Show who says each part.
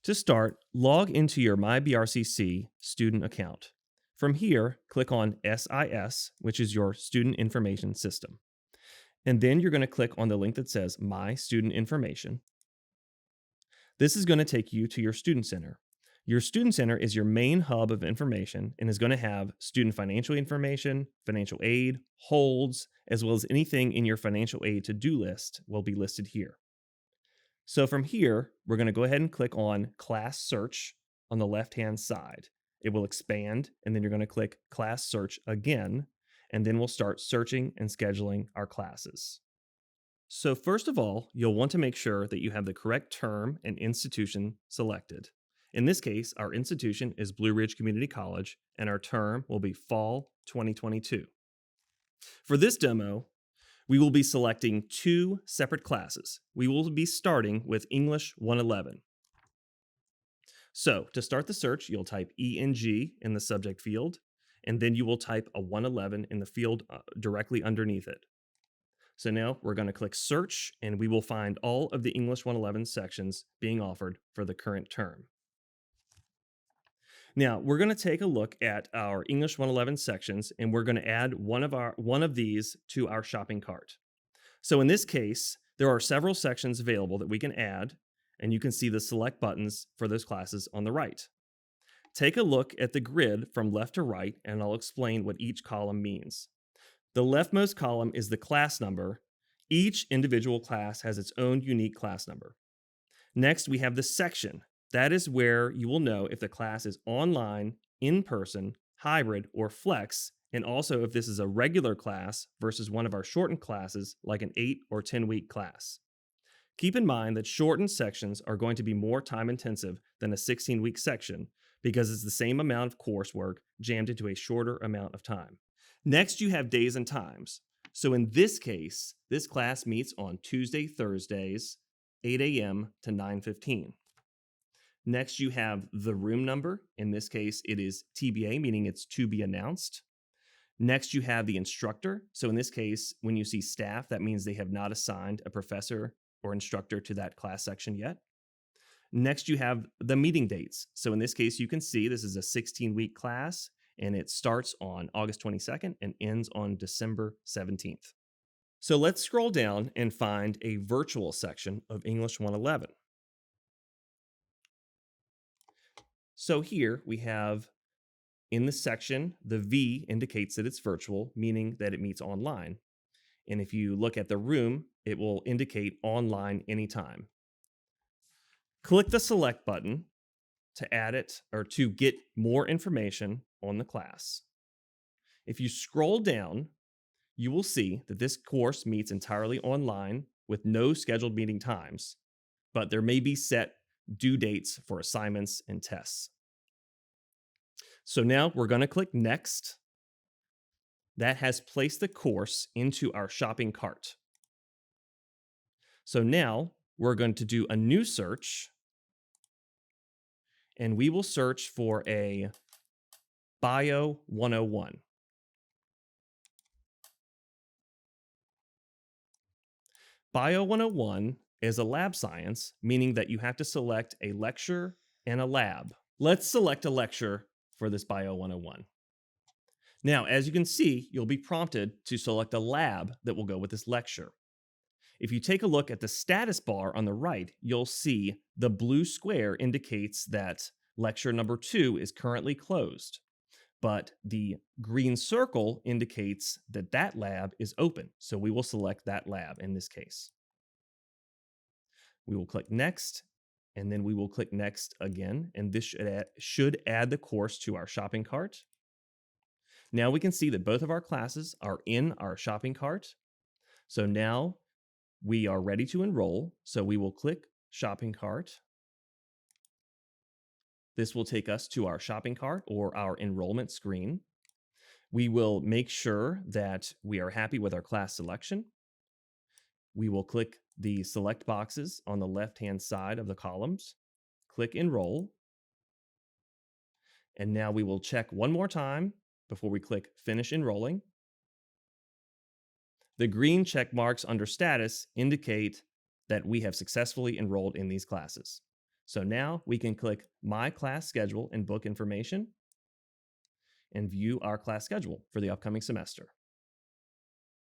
Speaker 1: To start, log into your MyBRCC student account. From here, click on SIS, which is your student information system. And then you're going to click on the link that says My Student Information. This is going to take you to your Student Center. Your Student Center is your main hub of information and is going to have student financial information, financial aid, holds, as well as anything in your financial aid to-do list will be listed here. So from here, we're going to go ahead and click on Class Search on the left-hand side. It will expand, and then you're going to click Class Search again, and then we'll start searching and scheduling our classes. So first of all, you'll want to make sure that you have the correct term and institution selected. In this case, our institution is Blue Ridge Community College, and our term will be Fall 2022. For this demo, we will be selecting two separate classes. We will be starting with English 111. So to start the search, you'll type ENG in the subject field, and then you will type a 111 in the field directly underneath it. So now we're going to click search, and we will find all of the English 111 sections being offered for the current term. Now we're going to take a look at our English 111 sections, and we're going to add one of these to our shopping cart. So in this case, there are several sections available that we can add, and you can see the select buttons for those classes on the right. Take a look at the grid from left to right, and I'll explain what each column means. The leftmost column is the class number. Each individual class has its own unique class number. Next, we have the section. That is where you will know if the class is online, in person, hybrid, or flex, and also if this is a regular class versus one of our shortened classes like an 8 or 10-week class. Keep in mind that shortened sections are going to be more time intensive than a 16-week section because it's the same amount of coursework jammed into a shorter amount of time. Next, you have days and times. So in this case, this class meets on Tuesday, Thursdays, 8 a.m. to 9:15. Next, you have the room number. In this case, it is TBA, meaning it's to be announced. Next, you have the instructor. So in this case, when you see staff, that means they have not assigned a professor or instructor to that class section yet. Next, you have the meeting dates. So in this case, you can see this is a 16-week class, and it starts on August 22nd and ends on December 17th. So let's scroll down and find a virtual section of English 111. So here we have in the section, the V indicates that it's virtual, meaning that it meets online. And if you look at the room, it will indicate online anytime. Click the select button to add it or to get more information on the class. If you scroll down, you will see that this course meets entirely online with no scheduled meeting times, but there may be set due dates for assignments and tests. So now we're going to click Next. That has placed the course into our shopping cart. So now we're going to do a new search, and we will search for a Bio 101. Bio 101 is a lab science, meaning that you have to select a lecture and a lab. Let's select a lecture for this Bio 101. Now, as you can see, you'll be prompted to select a lab that will go with this lecture. If you take a look at the status bar on the right, you'll see the blue square indicates that lecture number 2 is currently closed, but the green circle indicates that that lab is open. So we will select that lab in this case. We will click Next, and then we will click Next again, and this should add the course to our shopping cart. Now we can see that both of our classes are in our shopping cart. So now we are ready to enroll. So we will click Shopping Cart. This will take us to our shopping cart or our enrollment screen. We will make sure that we are happy with our class selection. We will click the select boxes on the left-hand side of the columns, click Enroll, and now we will check one more time before we click Finish Enrolling. The green check marks under Status indicate that we have successfully enrolled in these classes. So now we can click My Class Schedule and book information and view our class schedule for the upcoming semester.